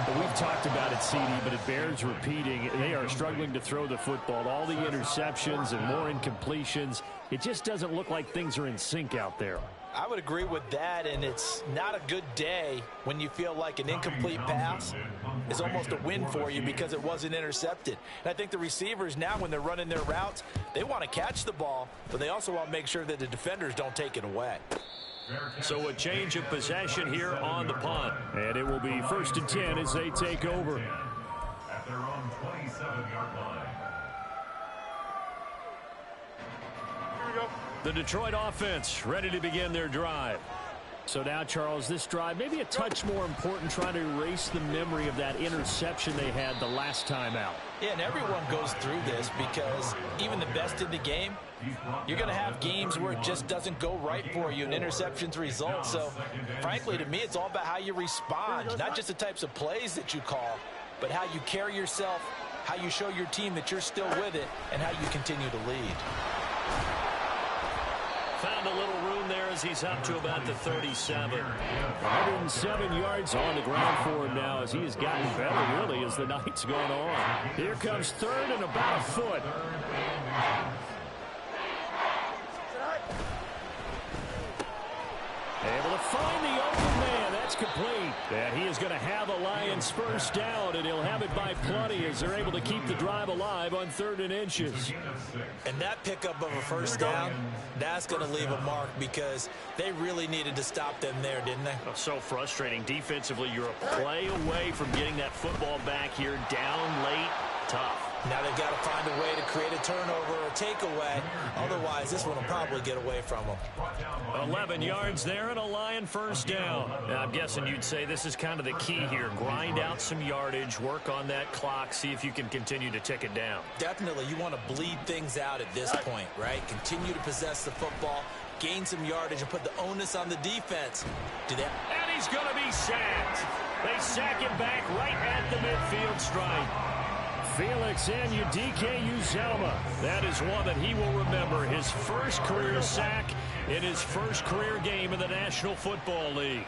Speaker 5: Well, we've talked about it, CD, but it bears repeating. They are struggling to throw the football. All the interceptions and more incompletions. It just doesn't look like things are in sync out there.
Speaker 2: I would agree with that, and it's not a good day when you feel like an incomplete pass is almost a win for you because it wasn't intercepted. And I think the receivers now, when they're running their routes, they want to catch the ball, but they also want to make sure that the defenders don't take it away.
Speaker 5: So a change of possession here on the punt. And it will be 1st and 10 as they take over.
Speaker 4: At their own 27-yard line.
Speaker 5: The Detroit offense ready to begin their drive. So now, Charles, this drive maybe a touch more important, trying to erase the memory of that interception they had the last time out.
Speaker 2: Yeah, and everyone goes through this because even the best in the game, you're going to have games where it just doesn't go right for you and interceptions result. So, frankly, to me, it's all about how you respond, not just the types of plays that you call, but how you carry yourself, how you show your team that you're still with it, and how you continue to lead.
Speaker 5: Found a little room there as he's up to about the 37. 107 yards on the ground for him now as he has gotten better, really, as the night's gone on. Here comes 3rd and about a foot. Able to find the open man. That's complete. And he is going to have a Lions first down, and he'll have it by plenty as they're able to keep the drive alive on 3rd and inches.
Speaker 2: And that pickup of a first down, that's going to leave a mark because they really needed to stop them there, didn't they?
Speaker 5: Oh, so frustrating. Defensively, you're a play away from getting that football back here. Down late, tough.
Speaker 2: Now they've got to find a way to create a turnover or a takeaway. Otherwise, this one will probably get away from them.
Speaker 5: 11 yards there and a Lion first down. Now, I'm guessing you'd say this is kind of the key here. Grind out some yardage, work on that clock, see if you can continue to tick it down.
Speaker 2: Definitely. You want to bleed things out at this point, right? Continue to possess the football, gain some yardage, and put the onus on the defense. Do that.
Speaker 5: And he's going to be sacked. They sack him back right at the midfield stripe. Felix Uzama. That is one that he will remember. His first career sack in his first career game in the National Football League.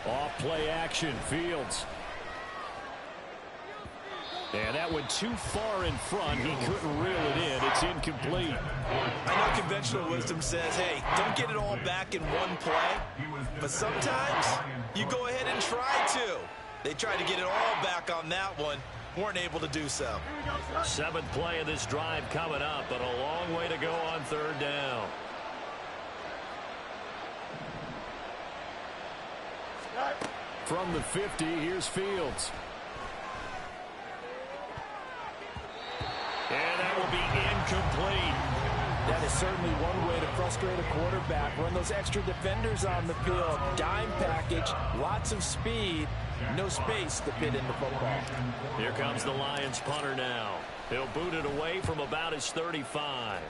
Speaker 5: Off play action, Fields. And that went too far in front. He couldn't reel it in. It's incomplete.
Speaker 2: I know conventional wisdom says, hey, don't get it all back in one play. But sometimes you go ahead and try to. They tried to get it all back on that one. Weren't able to do so.
Speaker 5: 7th play of this drive coming up, but a long way to go on 3rd down. From the 50, here's Fields. And that will be incomplete.
Speaker 3: That is certainly one way to frustrate a quarterback. Run those extra defenders on the field. Dime package, lots of speed, no space to fit in the football.
Speaker 5: Here comes the Lions punter now. He'll boot it away from about his 35.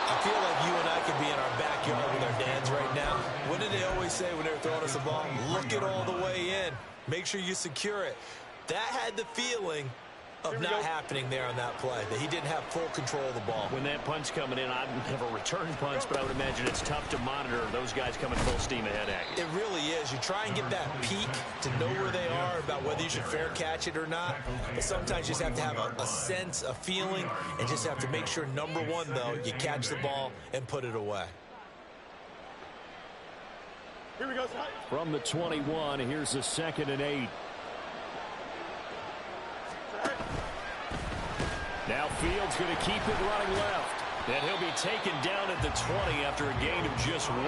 Speaker 2: I feel like you and I could be in our backyard with our dads right now. What did they always say when they were throwing us a ball? Look it all the way in. Make sure you secure it. That had the feeling of not happening there on that play, that he didn't have full control of the ball.
Speaker 5: When that punch coming in, I've never returned punch, but I would imagine it's tough to monitor those guys coming full steam ahead at you.
Speaker 2: It really is. You try and get that peek to know where they are, about whether you should fair catch it or not. But sometimes you just have to have a sense, a feeling, and just have to make sure, number one, though, you catch the ball and put it away.
Speaker 3: Here we go.
Speaker 5: From the 21, here's the 2nd and 8. Now Fields going to keep it running left. And he'll be taken down at the 20 after a gain of just 1.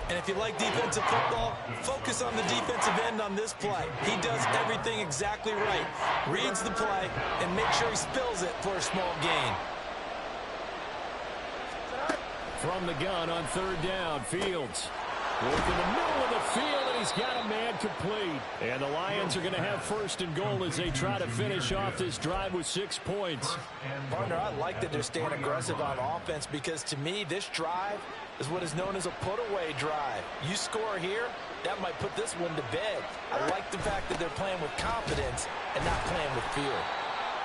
Speaker 2: And if you like defensive football, focus on the defensive end on this play. He does everything exactly right. Reads the play and make sure he spills it for a small gain.
Speaker 5: From the gun on 3rd down, Fields. Work in the middle of the field, and he's got a man complete. And the Lions are going to have 1st and goal as they try to finish off this drive with 6 points.
Speaker 2: Partner, I like that they're staying aggressive on offense because, to me, this drive is what is known as a put-away drive. You score here, that might put this one to bed. I like the fact that they're playing with confidence and not playing with fear.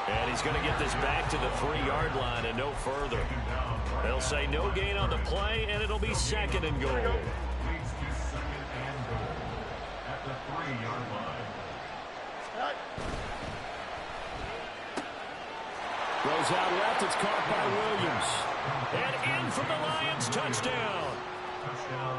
Speaker 5: And he's going to get this back to the 3-yard line and no further. They'll say no gain on the play, and it'll be 2nd and goal.
Speaker 4: At the 3-yard line.
Speaker 5: Goes out left. It's caught by Williams. And in from the Lions. Touchdown.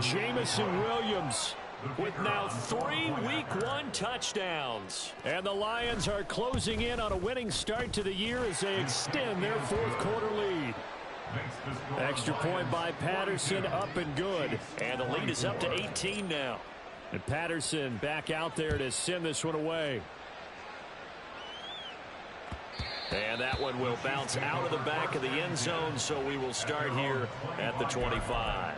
Speaker 5: Jamison Williams with now 3 Week 1 touchdowns. And the Lions are closing in on a winning start to the year as they extend their fourth quarter lead. Extra point by Patterson, up and good. And the lead is up to 18 now. And Patterson back out there to send this one away. And that one will bounce out of the back of the end zone, so we will start here at the 25.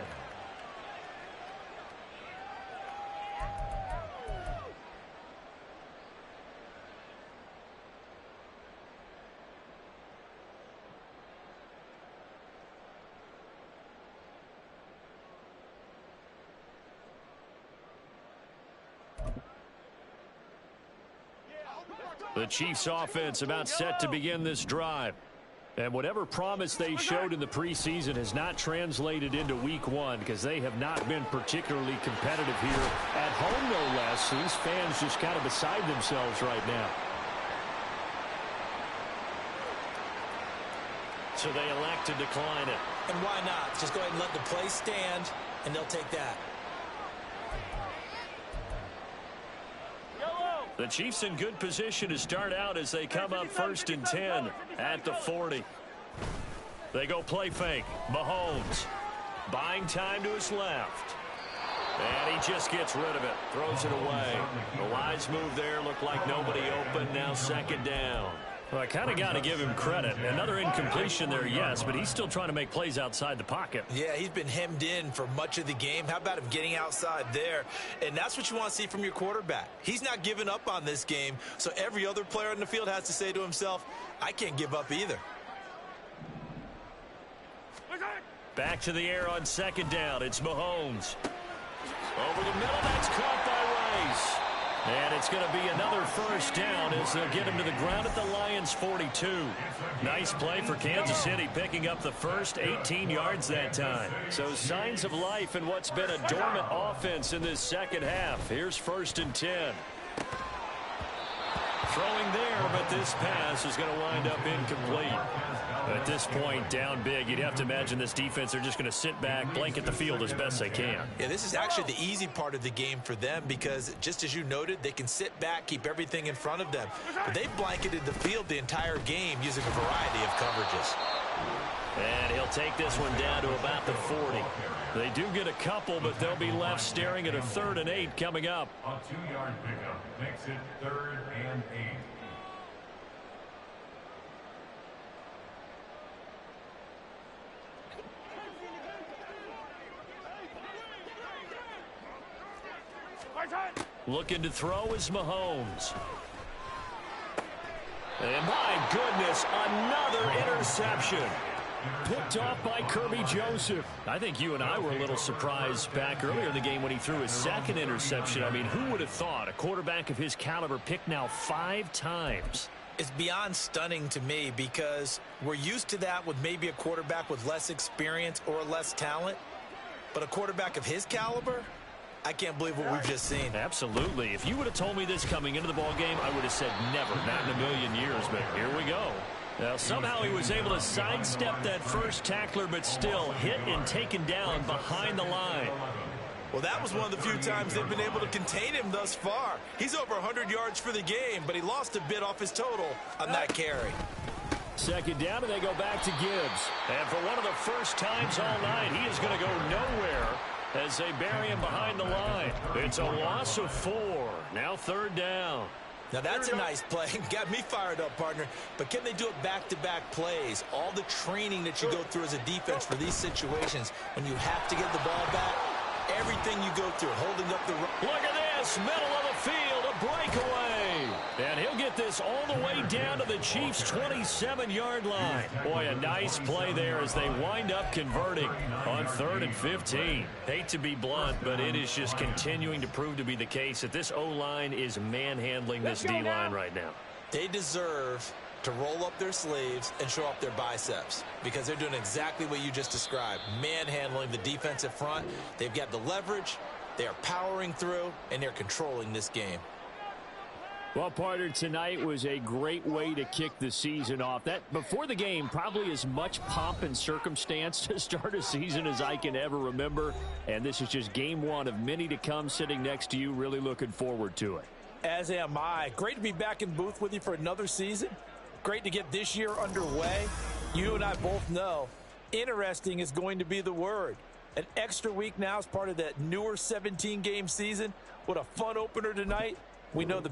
Speaker 5: The Chiefs offense about set to begin this drive. And whatever promise they showed in the preseason has not translated into Week 1 because they have not been particularly competitive here at home, no less. So these fans just kind of beside themselves right now. So they elect to decline it.
Speaker 2: And why not? Just go ahead and let the play stand, and they'll take that.
Speaker 5: The Chiefs in good position to start out as they come up 1st and 10 at the 40. They go play fake. Mahomes buying time to his left. And he just gets rid of it. Throws it away. The wise move there. Looked like nobody open. Now 2nd down. Well, I kind of got to give him credit. Another incompletion there, yes, but he's still trying to make plays outside the pocket.
Speaker 2: Yeah, he's been hemmed in for much of the game. How about him getting outside there? And that's what you want to see from your quarterback. He's not giving up on this game, so every other player on the field has to say to himself, I can't give up either.
Speaker 5: Back to the air on 2nd down. It's Mahomes. Over the middle, that's caught by Rice. And it's going to be another 1st down as they'll get him to the ground at the Lions' 42. Nice play for Kansas City, picking up the first 18 yards that time. So signs of life in what's been a dormant offense in this second half. Here's 1st and 10. Throwing there, but this pass is going to wind up incomplete. At this point, down big, you'd have to imagine this defense are just going to sit back, blanket the field as best they can.
Speaker 2: Yeah, this is actually the easy part of the game for them because, just as you noted, they can sit back, keep everything in front of them. But they've blanketed the field the entire game using a variety of coverages.
Speaker 5: And he'll take this one down to about the 40. They do get a couple, but they'll be left staring at a 3rd and 8 coming up.
Speaker 4: A 2-yard pickup makes it 3rd and 8.
Speaker 5: Looking to throw is Mahomes. And my goodness, another interception. Picked off by Kirby Joseph. I think you and I were a little surprised back earlier in the game when he threw his 2nd interception. I mean, who would have thought a quarterback of his caliber picked now 5 times?
Speaker 2: It's beyond stunning to me because we're used to that with maybe a quarterback with less experience or less talent. But a quarterback of his caliber, I can't believe what we've just seen.
Speaker 5: Absolutely. If you would have told me this coming into the ballgame, I would have said never, not in a million years. But here we go. Now, somehow he was able to sidestep that first tackler, but still hit and taken down behind the line.
Speaker 2: Well, that was one of the few times they've been able to contain him thus far. He's over 100 yards for the game, but he lost a bit off his total on that carry.
Speaker 5: 2nd down, and they go back to Gibbs. And for one of the first times all night, he is going to go nowhere as they bury him behind the line. It's a loss of 4. Now 3rd down.
Speaker 2: Now that's a nice play. Got me fired up, partner. But can they do it back-to-back plays? All the training that you go through as a defense for these situations, when you have to get the ball back, everything you go through, holding up the...
Speaker 5: Look at this, middle of the field, a breakaway. And he'll get this all the way down to the Chiefs' 27-yard line. Boy, a nice play there as they wind up converting on 3rd and 15. Hate to be blunt, but it is just continuing to prove to be the case that this O-line is manhandling this D-line right now.
Speaker 2: They deserve to roll up their sleeves and show up their biceps because they're doing exactly what you just described, manhandling the defensive front. They've got the leverage, they are powering through, and they're controlling this game.
Speaker 5: Well, partner, tonight was a great way to kick the season off. That before the game, probably as much pomp and circumstance to start a season as I can ever remember. And this is just game one of many to come. Sitting next to you, really looking forward to it.
Speaker 3: As am I. Great to be back in booth with you for another season. Great to get this year underway. You and I both know interesting is going to be the word. An extra week now as part of that newer 17-game season. What a fun opener tonight. We know the